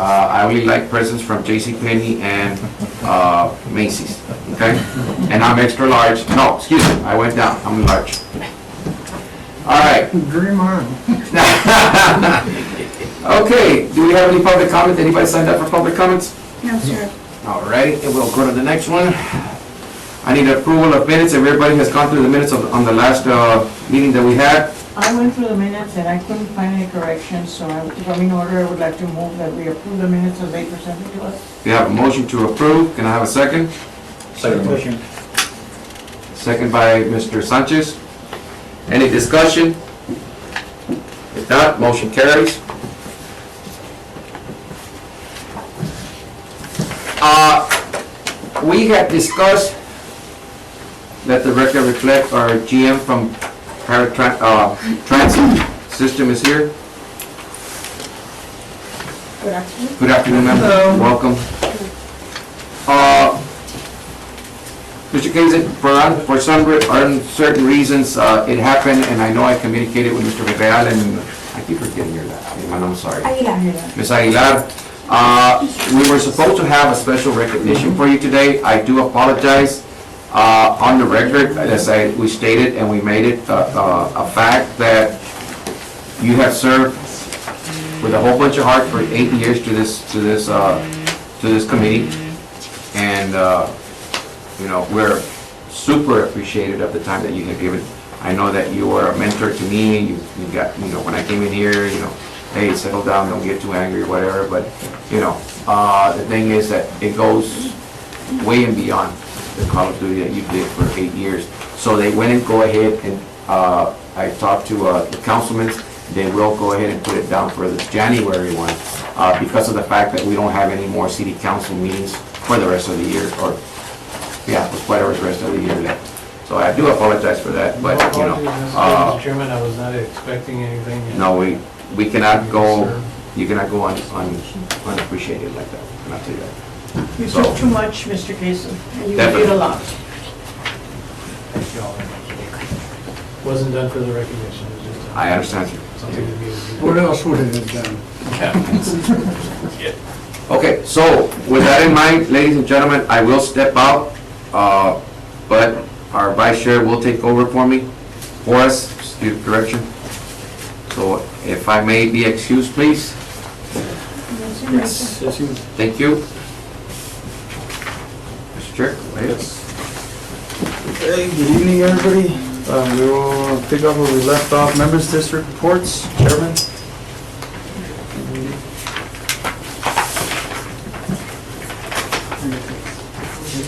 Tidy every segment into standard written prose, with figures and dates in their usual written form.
I only like presents from JCPenney and Macy's, okay? And I'm extra large. No, excuse me, I went down. I'm large. All right. Dream on. Okay, do we have any public comment? Anybody signed up for public comments? No, sir. All right, and we'll go to the next one. I need approval of minutes. Everybody has gone through the minutes on the last meeting that we had. I went through the minutes and I couldn't find any corrections, so if I'm in order, I would like to move that we approve the minutes as they presented to us. We have a motion to approve. Can I have a second? Second motion. Second by Mr. Sanchez. Any discussion? If not, motion carries. We had discussed, let the record reflect, our GM from Transit System is here. Good afternoon. Good afternoon, ma'am. Hello. Welcome. Mr. Kazin, for some uncertain reasons, it happened, and I know I communicated with Mr. Villarreal, and I keep forgetting your last name, and I'm sorry. Aguilar. Ms. Aguilar, we were supposed to have a special recognition for you today. I do apologize. On the record, as we stated, and we made it a fact that you have served with a whole bunch of heart for 8 years to this committee, and you know, we're super appreciative of the time that you have given. I know that you were a mentor to me. You got, you know, when I came in here, you know, hey, settle down, don't get too angry or whatever. But you know, the thing is that it goes way and beyond the Call of Duty that you did for 8 years. So they went and go ahead and I talked to the councilmen. They will go ahead and put it down for the January one because of the fact that we don't have any more city council meetings for the rest of the year, or yeah, for whatever the rest of the year left. So I do apologize for that, but you know, Mr. Chairman, I was not expecting anything. no, we cannot go. You cannot go unappreciated like that. I cannot say that. You So- took too much, Mr. Casey, and you Definitely. did a lot. Thank you all very much. Wasn't done for the recognition, it was just I understand you. something to be. What else would it have done? Okay, so with that in mind, ladies and gentlemen, I will step out, but our vice chair will take over for us, student direction. So if I may be excused, please. Yes, yes, you. Thank you. Mr. Chair, go ahead. Hey, good evening, everybody. We will pick up where we left off. Members District reports, Chairman.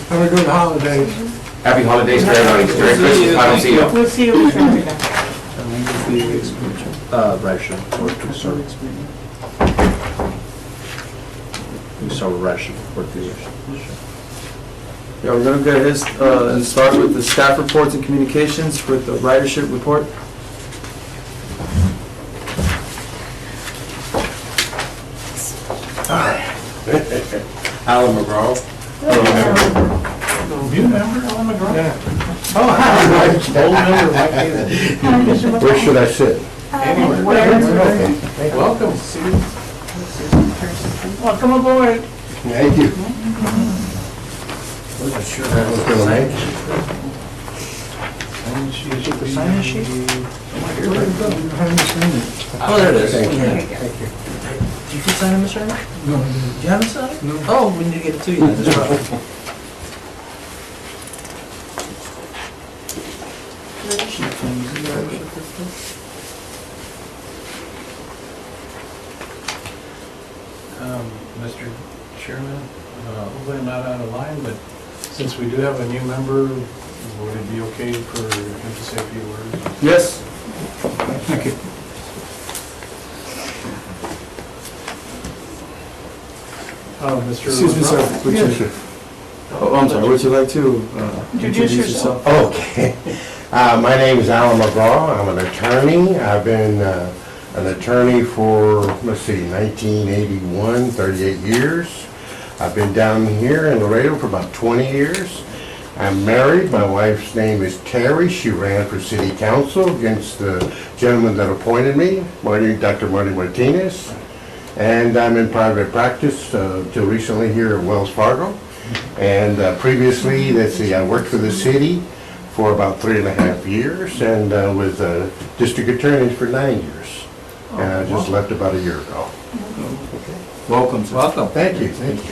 Have a good holidays. Happy holidays to everybody. Merry Christmas. I don't see you. We'll see you in Florida. Russian or to start. We saw Russian or to. Yeah, we're gonna go ahead and start with the staff reports and communications with the ridership report. Alan McGraw. You remember Alan McGraw? Oh, Old member, like you. Where should I sit? Welcome. Welcome aboard. Thank you. Sign-in sheet? Oh, there it is. Thank you. You can sign it, Mr. Chairman? No, You haven't signed it? No. Oh, we need to get it to you then. That's right. Mr. Chairman, hopefully I'm not out of line, but since we do have a new member, would it be okay for him to say a few words? Yes. thank you. Mr. Excuse me, sir. McGraw? Would you- Oh, I'm sorry, would you like to Introduce yourself. Okay. My name is Alan McGraw. I'm an attorney. I've been an attorney for, let's see, 1981, 38 years. I've been down here in Laredo for about 20 years. I'm married. My wife's name is Terry. She ran for city council against the gentleman that appointed me, Dr. Marty Martinez. And I'm in private practice till recently here at Wells Fargo. And previously, let's see, I worked for the city for about 3.5 years and with district attorneys for 9 years. And I just left about a year ago. Welcome, sir. Welcome. Thank you, thank you.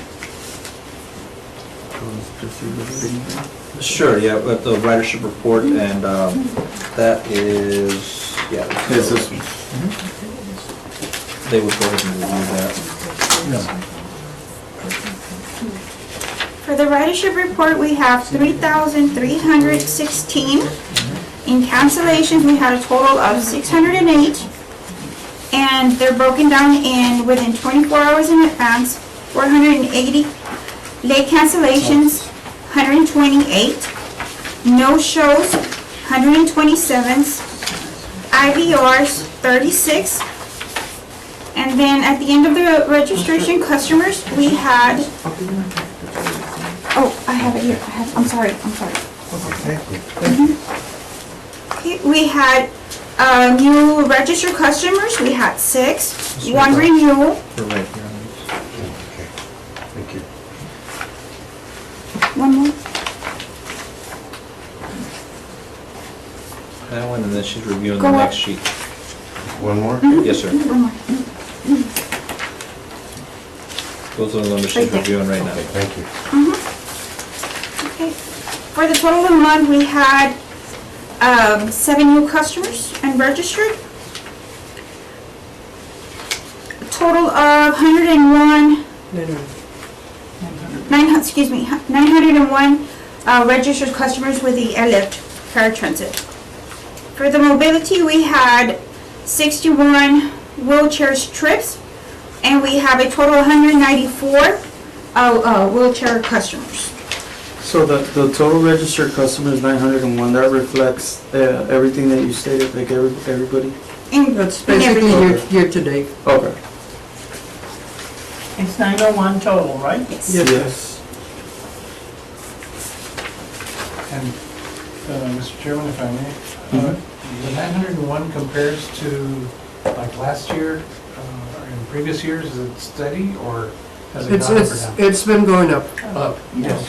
Sure, yeah, with the ridership report, and that is, yeah. Is this, They would go ahead and review that. For the ridership report, we have 3,316. In cancellations, we had a total of 608. And they're broken down in within 24 hours in advance, 480. Late cancellations, 128. No shows, 127. IVRs, 36. And then at the end of the registration customers, we had, oh, I have it here, I'm sorry. Okay, we had new registered customers, we had 6, 1 renewal, For right here. Okay, thank you. 1 more. That one, and then she's reviewing Go the up. next sheet. One more? Yes, sir. 1 more. Those are the numbers Right she's there. reviewing right now. Thank you. Okay. For the total of the month, we had 7 new customers and registered. A total of 901 registered customers with the airlift paratransit. For the mobility, we had 61 wheelchair trips, and we have a total of 194 wheelchair customers. so the total registered customer is 901, that reflects everything that you stated, like everybody? That's In basically everything. year to date. Okay. It's 901 total, right? Yes. Yes. And, Mr. Chairman, if I may, the 901 compares to like last year, or in previous years, is it steady or has it gone up or down? It's been going up. Up, yes.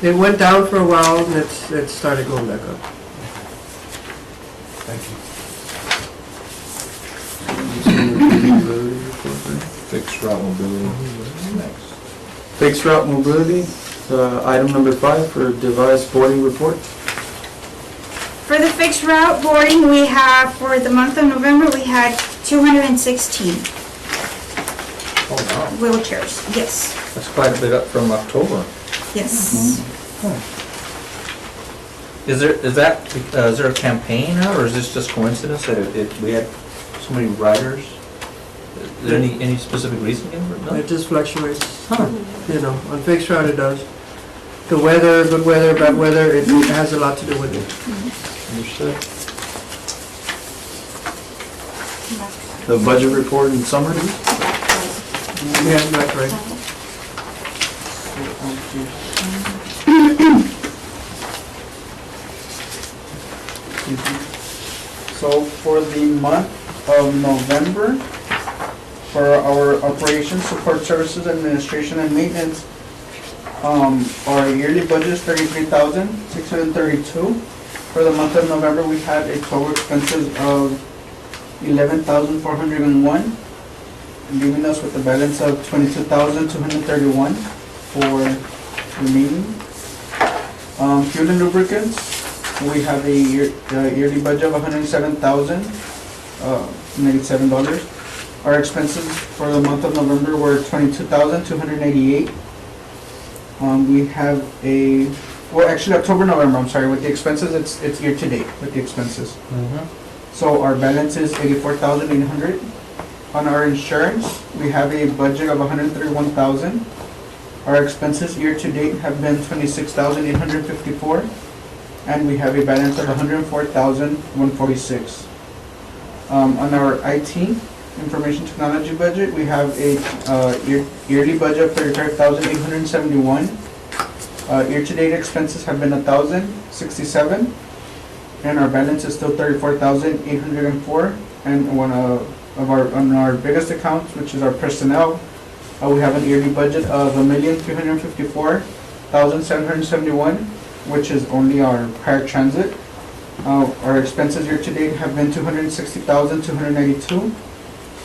It went down for a while and it started going back up. Thank you. Fixed route mobility. Next. Fixed route mobility, item number 5 for devised boarding report. For the fixed route boarding, we have, for the month of November, we had 216 Oh, wow. wheelchairs. Yes, That's quite a bit up from October. yes. Is there a campaign now, or is this just coincidence that we had so many riders? Is there any specific reason given for it? No? It just fluctuates, Huh. you know, on fixed route it does. The weather, good weather, bad weather, it has a lot to do with it. Understood. The budget report and summary. Yeah, that's right. So for the month of November, for our operations, support services, administration, and maintenance, our yearly budget is $33,632. For the month of November, we had a total expenses of $11,401, leaving us with a balance of $22,231 for remaining. Fuel and lubricants, we have a yearly budget of $107,097. Our expenses for the month of November were $22,288. We have actually October, November, I'm sorry, with the expenses, it's year to date with the expenses. So our balance is $84,800. On our insurance, we have a budget of $131,000. Our expenses year to date have been $26,854. And we have a balance of $104,146. On our IT, information technology budget, we have a yearly budget of $35,871. Year-to-date expenses have been $1,067, and our balance is still $34,804. And on our biggest accounts, which is our personnel, we have an yearly budget of $1,354,771, which is only our paratransit. Our expenses year-to-date have been $260,292,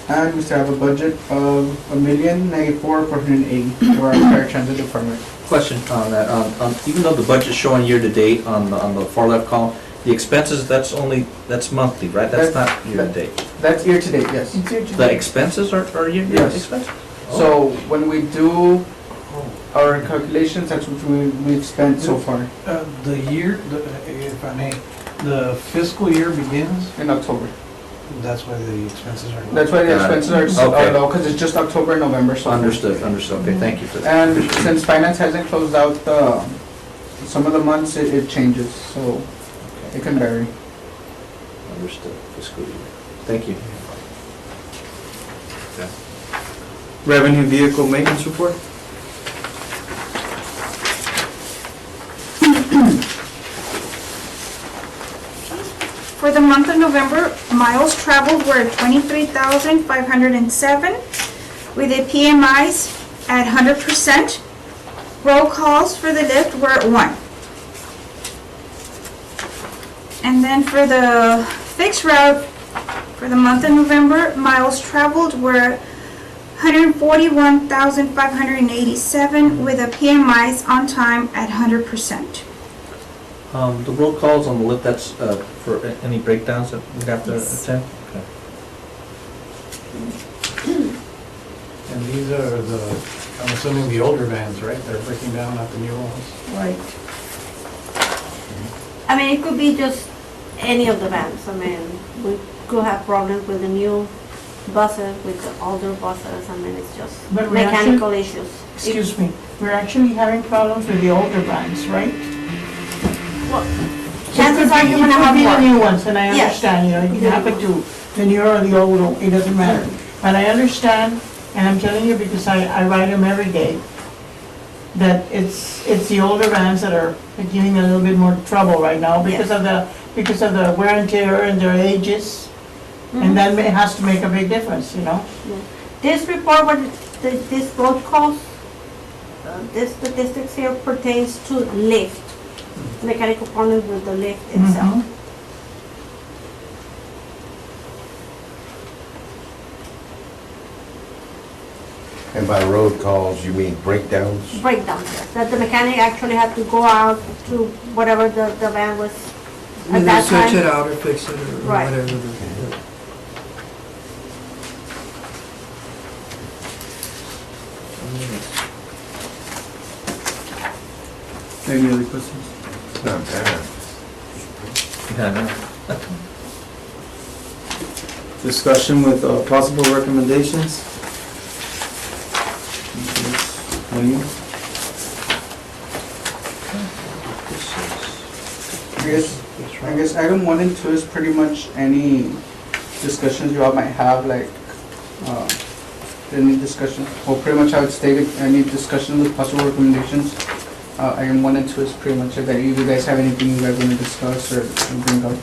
and we still have a budget of $1,094,480 for our paratransit department. Question on that, even though the budget's showing year-to-date on the far left column, the expenses, that's monthly, right? That's not year-to-date. That's year-to-date, yes. It's here to- The expenses are year-to-date Yes. expenses? So when we do our calculations, that's what we've spent so far The year, if I may, the fiscal year begins, in October. that's why the expenses are. That's why the Got it. expenses Okay. are low, because it's just October and November so far. Understood, okay, thank you for that. And since finance hasn't closed out some of the months, it changes, so it can vary. Understood, fiscal year. Thank you. Revenue vehicle maintenance report? For the month of November, miles traveled were 23,507, with the PMIs at 100%. Roll calls for the lift were at 1. And then for the fixed route, for the month of November, miles traveled were 141,587, with the PMIs on time at 100%. The roll calls on the lift, that's for any breakdowns that we have to attend? Okay. And these are I'm assuming the older vans, right? They're breaking down, not the new ones? Right. I mean, it could be just any of the vans. I mean, we could have problems with the new buses, with the older buses. I mean, it's just But we mechanical issues. Excuse me, we're actually having problems with the older vans, right? Chances are you're gonna It have could be the more. new ones, and I Yes. understand, you know, you can happen to the newer or the older, it doesn't matter. But I understand, and I'm telling you because I ride them every day, that it's the older vans that are giving a little bit more trouble right now because of the wear and tear and their ages. And that has to make a big difference, you know? This report, this road calls, this statistics here pertains to lift, mechanical problems with the lift itself. And by road calls, you mean breakdowns? Breakdowns, yes. That the mechanic actually had to go out to whatever the van was at Either that switch it time. out or fix it or Right. whatever. Any other questions? It's not bad. Yeah, no. Discussion with possible recommendations? Wayne? I guess item 1 and 2 is pretty much any discussions you all might have, like, any discussion, well, pretty much I would state any discussion with possible recommendations. Item 1 and 2 is pretty much it, that if you guys have anything you guys want to discuss or bring up.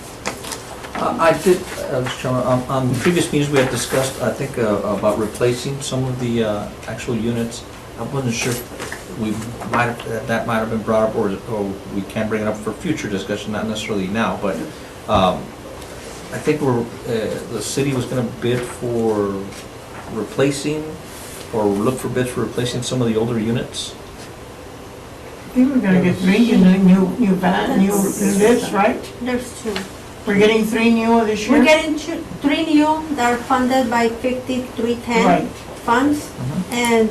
I did, Mr. Chairman, on previous meetings, we had discussed, I think, about replacing some of the actual units. I wasn't sure if that might have been brought up, or we can bring it up for future discussion, not necessarily now, but I think the city was gonna bid for replacing, or look for bids for replacing some of the older units. I think we're gonna get 3 new lifts, right? There's 2. We're getting 3 new this year? We're getting 3 new that are funded by 5310 Right. funds, and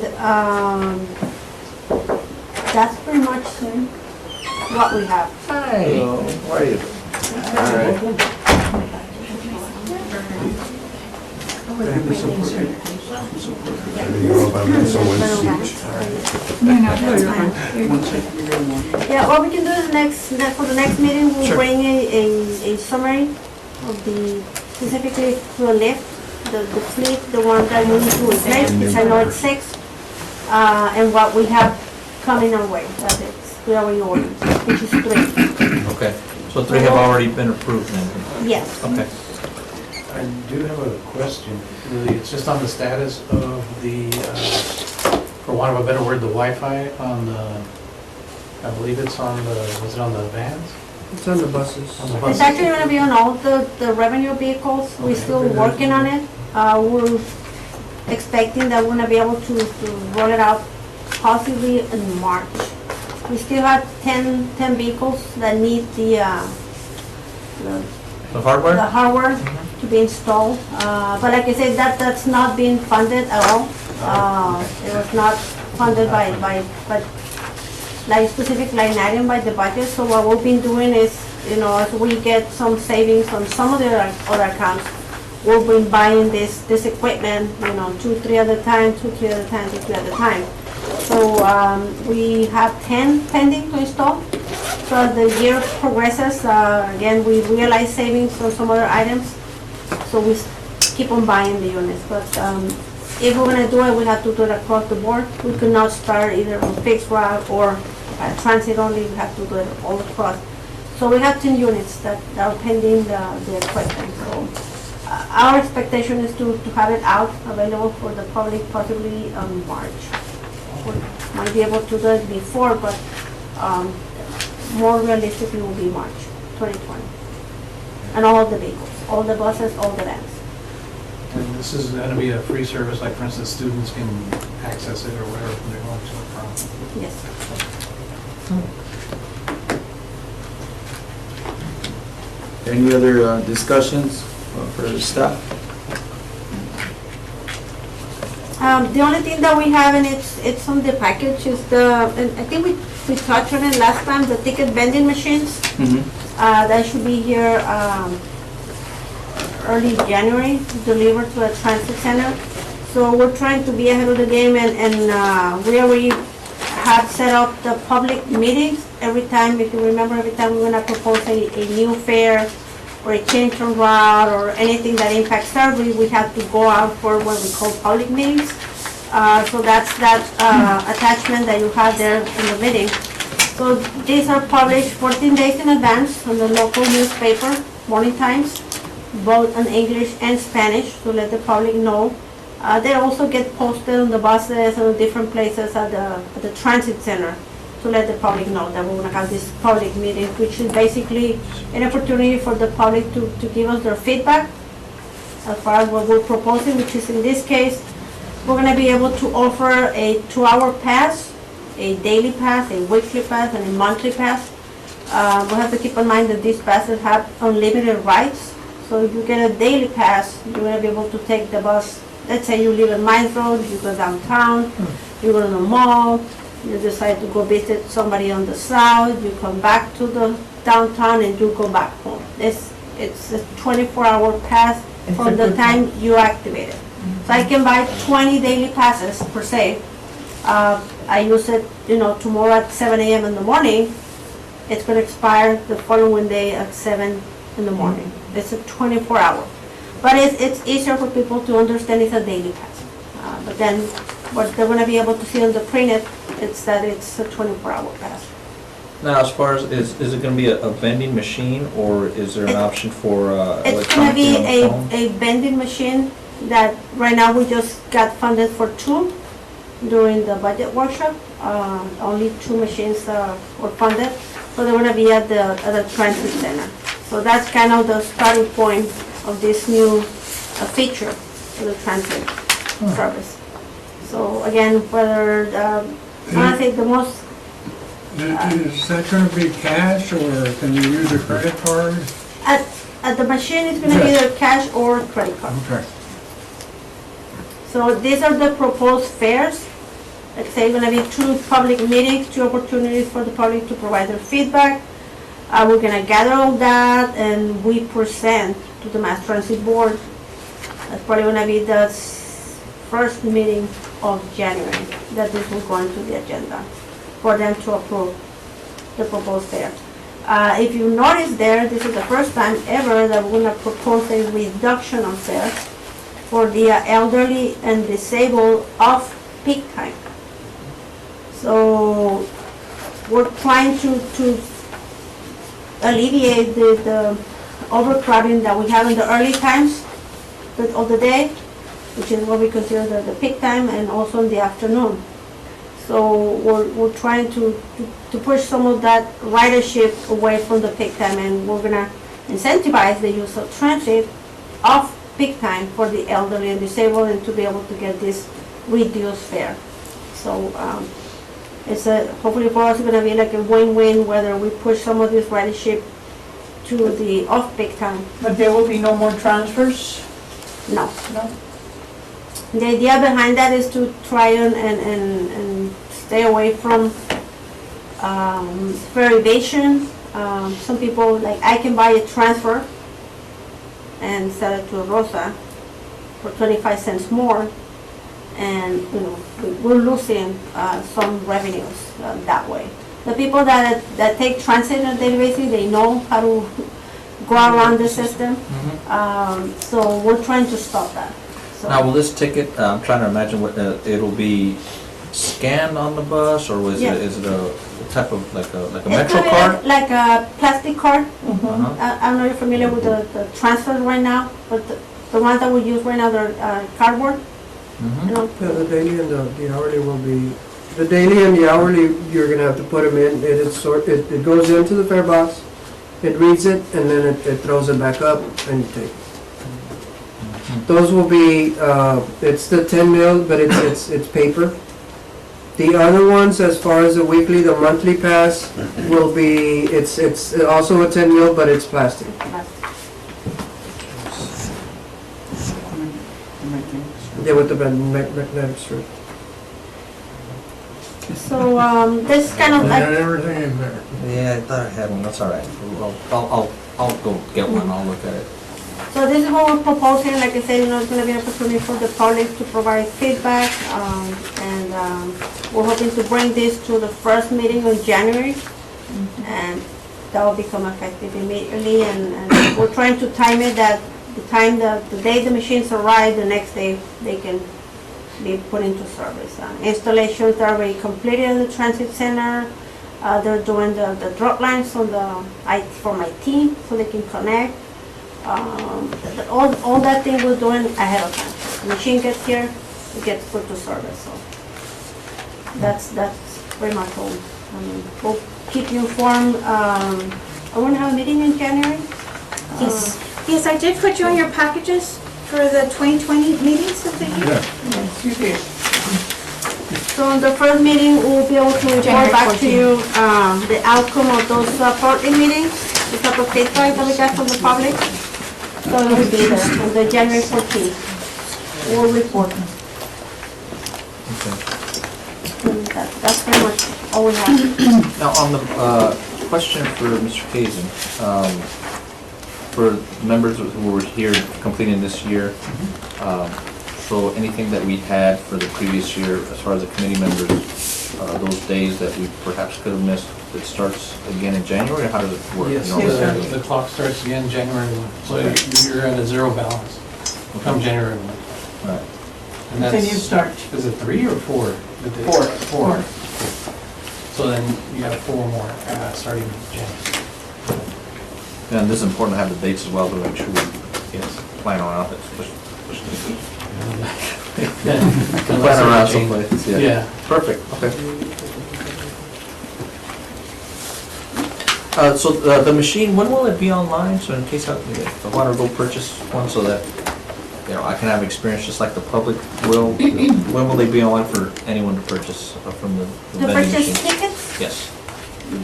that's pretty much what we have. Hi, how are you? You're all about someone's seat. Yeah, what we can do is for the next meeting, we'll bring a summary of specifically to a lift, the fleet, the one that we need to replace, which I know it's 6, and what we have coming our way, that we already ordered, which is 3. Okay, so 3 have already been approved then? Yes. Okay. I do have a question, really, it's just on the status of the, for want of a better word, the Wi-Fi on the, I believe it's on the, was it on the vans? It's on the buses. On the It's buses? actually gonna be on all the revenue vehicles. We're Okay. still working on it. We're expecting that we're gonna be able to roll it out possibly in March. We still have 10 vehicles that need the The hardware? hardware to be installed. But like I said, that's not being funded at all. It was not funded by like specific line item by the budget. So what we've been doing is, as we get some savings on some of the other accounts, we've been buying this equipment, 2, 3 at a time, 2, 3 at a time, 2, 3 at a time. So we have 10 pending to install. So as the year progresses, again, we realize savings on some other items. So we keep on buying the units. But if we're gonna do it, we have to do it across the board. We could not start either on fixed route or transit only. We have to do it all across. So we have 10 units that are pending the equipment. So our expectation is to have it out, available for the public possibly in March. We might be able to do it before, but more realistically will be March 2020. And all of the vehicles, all the buses, all the vans. And this is gonna be a free service, like for instance, students can access it or whatever when they're going to and from. Yes. Any other discussions for the staff? The only thing that we have, and it's on the package, is and I think we touched on it last time, the ticket vending machines. That should be here early January, delivered to a transit center. So we're trying to be ahead of the game, and we already have set up the public meetings every time. If you remember, every time we're gonna propose a new fare or a change from route or anything that impacts service, we have to go out for what we call public meetings. So that's that attachment that you have there in the meeting. So these are published 14 days in advance on the local newspaper, Morning Times, both in English and Spanish, to let the public know. They also get posted on the buses and different places at the transit center to let the public know that we're gonna have this public meeting, which is basically an opportunity for the public to give us their feedback as far as what we're proposing, which is in this case, we're gonna be able to offer a 2-hour pass, a daily pass, a weekly pass, and a monthly pass. We have to keep in mind that these passes have unlimited rides. So if you get a daily pass, you're gonna be able to take the bus. Let's say you live in Mines Road, you go downtown, you go to the mall, you decide to go visit somebody on the south, you come back to the downtown and you go back home. It's a 24-hour pass from the time you activate it. So I can buy 20 daily passes per se. I use it, tomorrow at 7 a.m. in the morning. It's going to expire the following day at 7 in the morning. It's a 24-hour. But it's easier for people to understand it's a daily pass. But then what they're going to be able to see on the printed, it's that it's a 24-hour pass. Now, as far as, is it gonna be a vending machine, or is there an option for It's going to electronic be thing on the phone? a vending machine that right now we just got funded for 2 during the budget workshop. Only 2 machines were funded, so they're going to be at the transit center. So that's kind of the starting point of this new feature for the transit service. So again, whether, I think the most, Is that gonna be cash, or can you use a credit card? at the machine, it's going to be either cash or credit card. Okay. So these are the proposed fares. Let's say going to be 2 public meetings, 2 opportunities for the public to provide their feedback. We're going to gather all that and we present to the Mass Transit Board. That's probably going to be the first meeting of January that this will go into the agenda for them to approve the proposed fare. If you notice there, this is the first time ever that we're going to propose a reduction on fares for the elderly and disabled off-peak time. So we're trying to alleviate the overcrowding that we have in the early times of the day, which is what we consider the peak time, and also in the afternoon. So we're trying to push some of that ridership away from the peak time, and we're gonna incentivize the use of transit off peak time for the elderly and disabled, and to be able to get this reduced fare. So it's hopefully for us, it's gonna be like a win-win, whether we push some of this ridership to the off-peak time. But there will be no more transfers? No. No? The idea behind that is to try and stay away from fare evasion. Some people, like, I can buy a transfer and sell it to a Rosa for 25 cents more, and, you know, we're losing some revenues that way. The people that take transit on a daily basis, they know how to go around the system, so we're trying to stop that. So- Now, will this ticket, I'm trying to imagine what, it'll be scanned on the bus, or is Yeah. it a type of, like a It's Metro kind of card? like a plastic card. Uh-huh. I'm not familiar with the transfers right now, but the ones that we use right now, they're cardboard. Mhm. You know, Yeah, the daily and the hourly will be, the daily and the hourly, you're gonna have to put them in, it goes into the fare box, it reads it, and then it throws it back up, and you take it. Those will be, it's the 10 mil, but it's paper. The other ones, as far as the weekly, the monthly pass, will be, it's also a 10 mil, but it's plastic. Yeah, with the magnetic strip. so this kind of like, everything in there. Yeah, I thought I had one, that's all right. I'll go get one, I'll look at it. so this is what we're proposing. Like I said, you know, it's gonna be an opportunity for the public to provide feedback, and we're hoping to bring this to the first meeting in January, and that will become effective immediately, and we're trying to time it that the day the machines arrive, the next day they can be put into service. Installations are already completed in the transit center. They're doing the drop lines on for my team, so they can connect. All that thing we're doing ahead of time. The machine gets here, it gets put to service. So that's pretty much all. We'll keep you informed. I want to have a meeting in January. Yes, yes, I did put you on your packages for the 2020 meetings of the year. Yes, you did. So in the first meeting, we'll be able to report January back to you the outcome of those quarterly meetings, the type of feedback that we got from the public. So it will be there on the January 14th. We'll report. Okay. And that's pretty much all we have. Now, on the question for Mr. Kazin, for members who were here completing this year, so anything that we had for the previous year, as far as the committee members, those days that we perhaps could have missed, it starts again in January, or how does it work? Yes, You know, the clock starts again January 1, so you're at a zero balance come January 1. Right. And Then you that's, start. is it 3 or 4? the days? Four. So then you have 4 more starting in January. And this is important to have the dates as well to make sure we plan around it. Plan around someplace, Yeah. Perfect, okay. So the machine, when will it be online? So in case I want to go purchase one so that, you know, I can have experience just like the public will, when will they be online for anyone to purchase from the To vending purchase machine? tickets, Yes.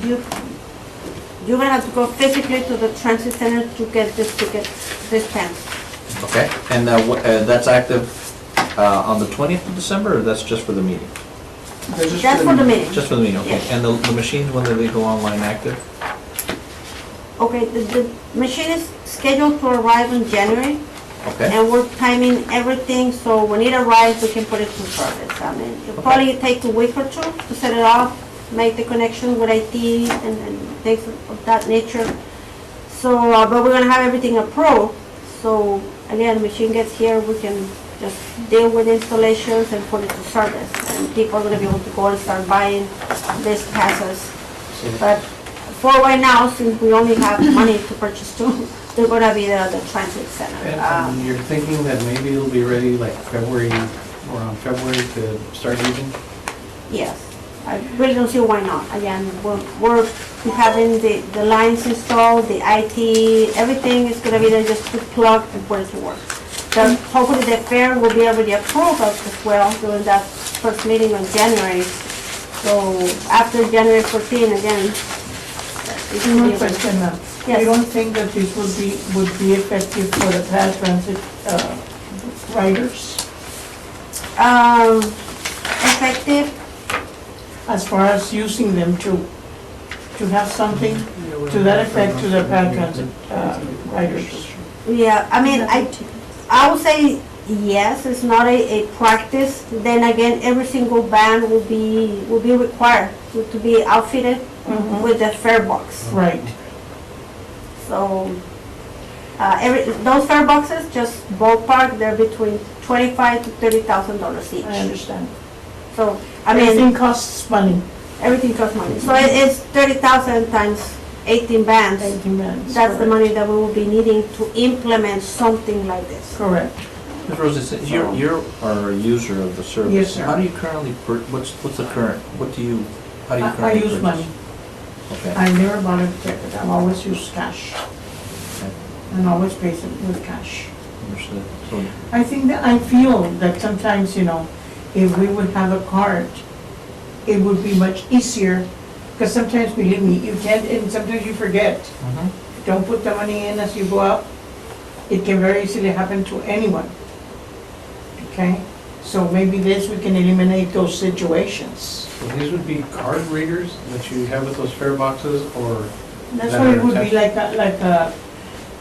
you're gonna have to go physically to the transit center to get this ticket, this pen. Okay, and that's active on the 20th of December, or that's just for the meeting? That's for the meeting. Just for the meeting, okay. Yes. And the machines, when do they go online active? Okay, the machine is scheduled to arrive in January, Okay, and we're timing everything, so when it arrives, we can put it to service. I mean, it'll probably take a week or two to set it up, make the connection with IT and things of that nature. So, but we're gonna have everything approved, so again, the machine gets here, we can just deal with installations and put it to service. And people are gonna be able to go and start buying these passes. But for right now, since we only have money to purchase two, they're gonna be the transit center. And you're thinking that maybe it'll be ready like February, around February to start using? Yes, I really don't see why not. Again, we're having the lines installed, the IT, everything is gonna be there just to plug and put it to work. So hopefully the fair will be already approved as well during that first meeting in January. So after January 14, again, it should be One ready. question, ma'am. Yes. You don't think that this would be effective for the paratransit riders? Effective, As far as using them to have something to that effect to the paratransit riders? yeah, I mean, I would say yes, it's not a practice. Then again, every single van will be required to be outfitted with the fare box. Right. So, those fare boxes, just ballpark, they're between $25,000 to $30,000 each. I understand. So, I mean, Everything costs money. everything costs money. So it's 30,000 times 18 vans. 18 minutes. That's the money that we will be needing to implement something like this. Correct. Ms. Rosa, since you're a user of the service. Yes, sir. How do you currently, what's the current, how do you I currently use purchase? money. Okay. I never bought a ticket. I've always used cash. Okay. And always paid it with cash. Understood. So, I feel that sometimes, if we would have a card, it would be much easier, because sometimes, believe me, you can't, and sometimes you forget. Don't put the money in as you go out. It can very easily happen to anyone. Okay? So maybe we can eliminate those situations. So these would be card readers that you have with those fare boxes, or? That's that what are it would be attached? like a,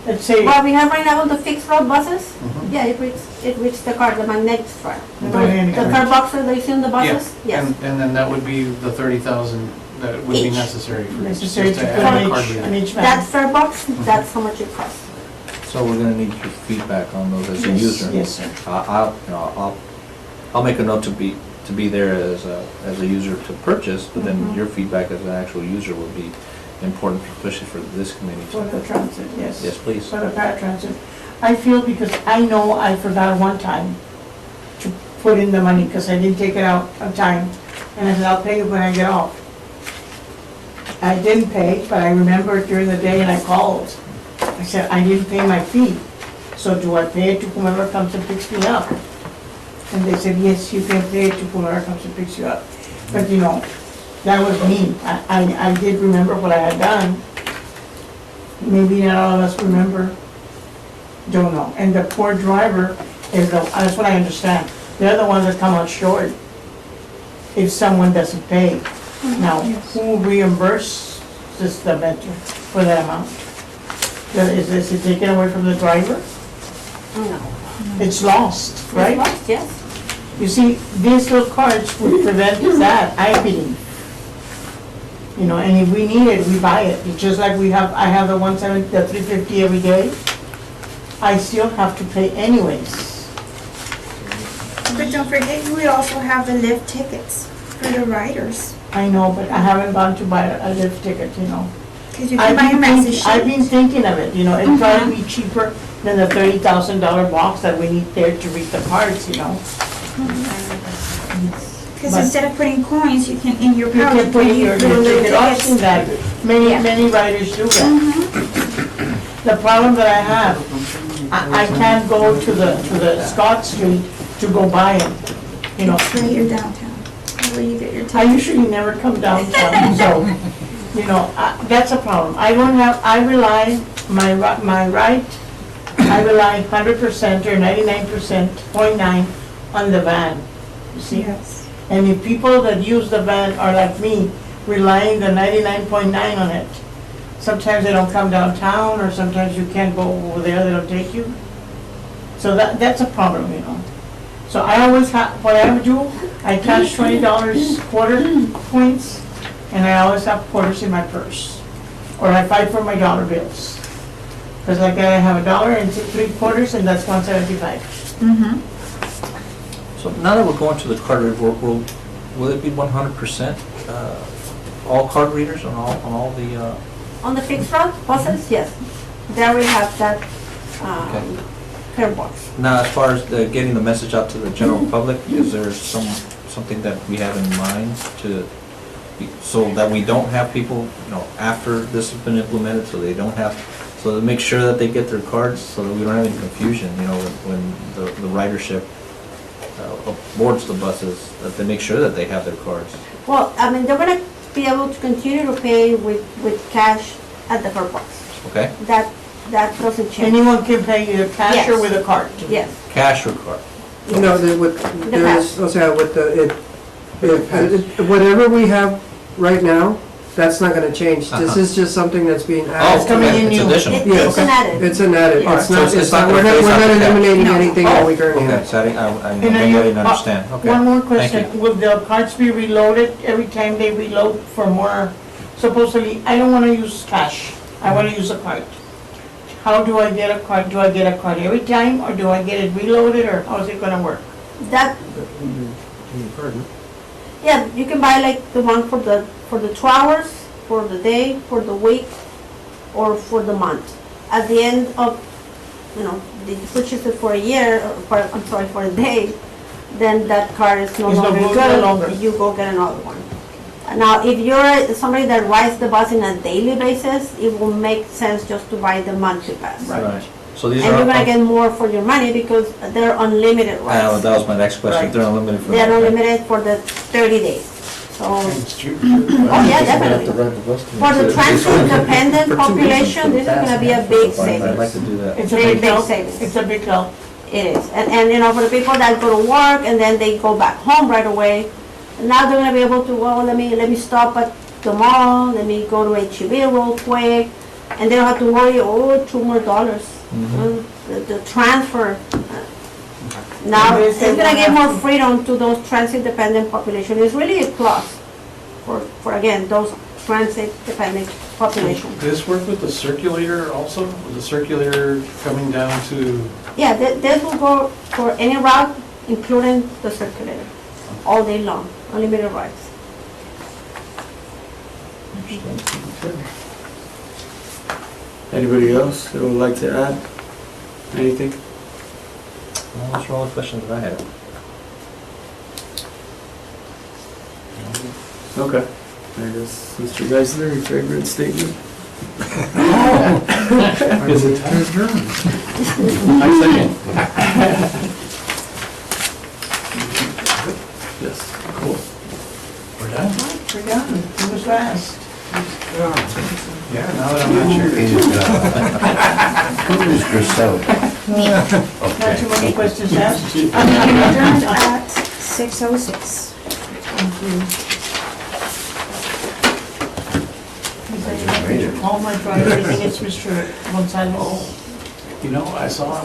let's say, What we have right now with the fixed road buses, Mhm. yeah, it reads the card, the magnetic stripe. The The magnetic stripe. fare boxes that you see in the buses? Yeah, Yes. and then that would be the 30,000 that would be Each. necessary for. necessary just to put add a on card each, reader. on each That van. fare box, that's how much it costs. so we're gonna need your feedback on those as a Yes, user. yes, sir. I'll make a note to be there as a user to purchase, but then your feedback as an actual user would be important, especially for this committee. For the transit, yes. Yes, please. For the paratransit. I feel, because I know I forgot one time to put in the money, because I didn't take it out on time. And I said, I'll pay you when I get off. I didn't pay, but I remember during the day, and I called. I said, I didn't pay my fee, so do I pay it to whomever comes and picks me up? And they said, yes, you can pay it to whomever comes and picks you up. But that was me. I did remember what I had done. Maybe not all of us remember. Don't know. And the poor driver that's what I understand. They're the ones that come out short if someone doesn't pay. Now, who reimburses the vendor for that amount? Is it taken away from the driver? No. It's lost, right? It's lost, yes. You see, these little cards would prevent that, I believe. And if we need it, we buy it. It's just like I have the 170, the 350 every day. I still have to pay anyways. But don't forget, we also have the lift tickets for the riders. I know, but I haven't gone to buy a lift ticket, Because you can buy a maxi sheet. I've been thinking of it, it'd probably be cheaper than the $30,000 box that we need there to read the cards, Because But- instead of putting coins, you can, in your You pouch, can you put put in your little ticket, I've seen tickets. that, many riders do that. The problem that I have, I can't go to the Scott Street to go buy them, That's where you're downtown, where you get your I tickets. usually never come downtown, so, that's a problem. I rely, I rely 100% or 99%, 0.9 on the van, you see? Yes. And if people that use the van are like me, relying the 99.9 on it, sometimes they don't come downtown, or sometimes you can't go over there, they don't take you. So that's a problem, So I always what I would do, I cash $20 quarter points, and I always have quarters in my purse. Or I fight for my dollar bills. Because like I have $1 and 3 quarters, and that's $1.75. Mm-hmm. So now that we're going to the card reader, will it be 100% all card readers on all the, On the fixed route buses, yes, they already have that, Okay. curve box. now, as far as getting the message out to the general public, is there something that we have in mind so that we don't have people, after this has been implemented, so to make sure that they get their cards, so that we don't have any confusion, when the ridership boards the buses, that they make sure that they have their cards. Well, I mean, they're gonna be able to continue to pay with cash at the curb box. Okay? That doesn't change. Anyone can pay either cash or Yes. with a card? Yes. Cash or card? You know, there's, with whatever we have right now, that's not gonna change. This Uh-huh. is just something that's being Oh, added. coming in it's new. additional. Yes. It's an added. It's an added, Alright, it's so not, it's not we're gonna not, phase we're out not the cash. eliminating No. anything that we currently Okay, have. so And I then you- didn't understand, okay. One more Thank question, you. will the cards be reloaded every time they reload for more? Supposedly, I don't wanna use cash, I wanna use a card. How do I get a card? Do I get a card every time, or do I get it reloaded, or how's it gonna work? That, yeah, you can buy like the one for the 2 hours, for the day, for the week, or for the month. At the end of, the purchase it for a year, or for a day, then that card is no It's no longer good, no longer. good, you go get another one. Now, if you're somebody that rides the bus on a daily basis, it will make sense just to buy the monthly pass. Right. So these And are. you're gonna get more for your money because they're unlimited rides. That was my next question, Right. they're unlimited for. They're unlimited for the 30 days. So, It's cheaper. oh yeah, definitely. For the transit-dependent population, this is gonna be a big I'd like to savings. do that. It's a Very big big help, savings. it's a big help. It is. And for the people that go to work and then they go back home right away, now they're gonna be able to, well, let me stop at the mall, let me go to H-E-B real quick, and they don't have to worry, $2 more. The transfer. Now, it's gonna give more freedom to those transit-dependent population. It's really a plus for again, those transit-dependent population. This work with the circulator also? With the circulator coming down to, Yeah, this will go for any route, including the circulator, all day long, unlimited rides. Anybody else that would like to add anything? Well, those are all the questions that I had. Okay. I guess, Mr. Geisler, your favorite statement? is it time? I second. Yes, cool. We're done? We're done, it was fast. Yeah, now that I'm not sure. Who's Griselle? Not too many questions asked. Adjourned at 6:06. All my drivers, I think it's Mr. Gonzalez. I saw,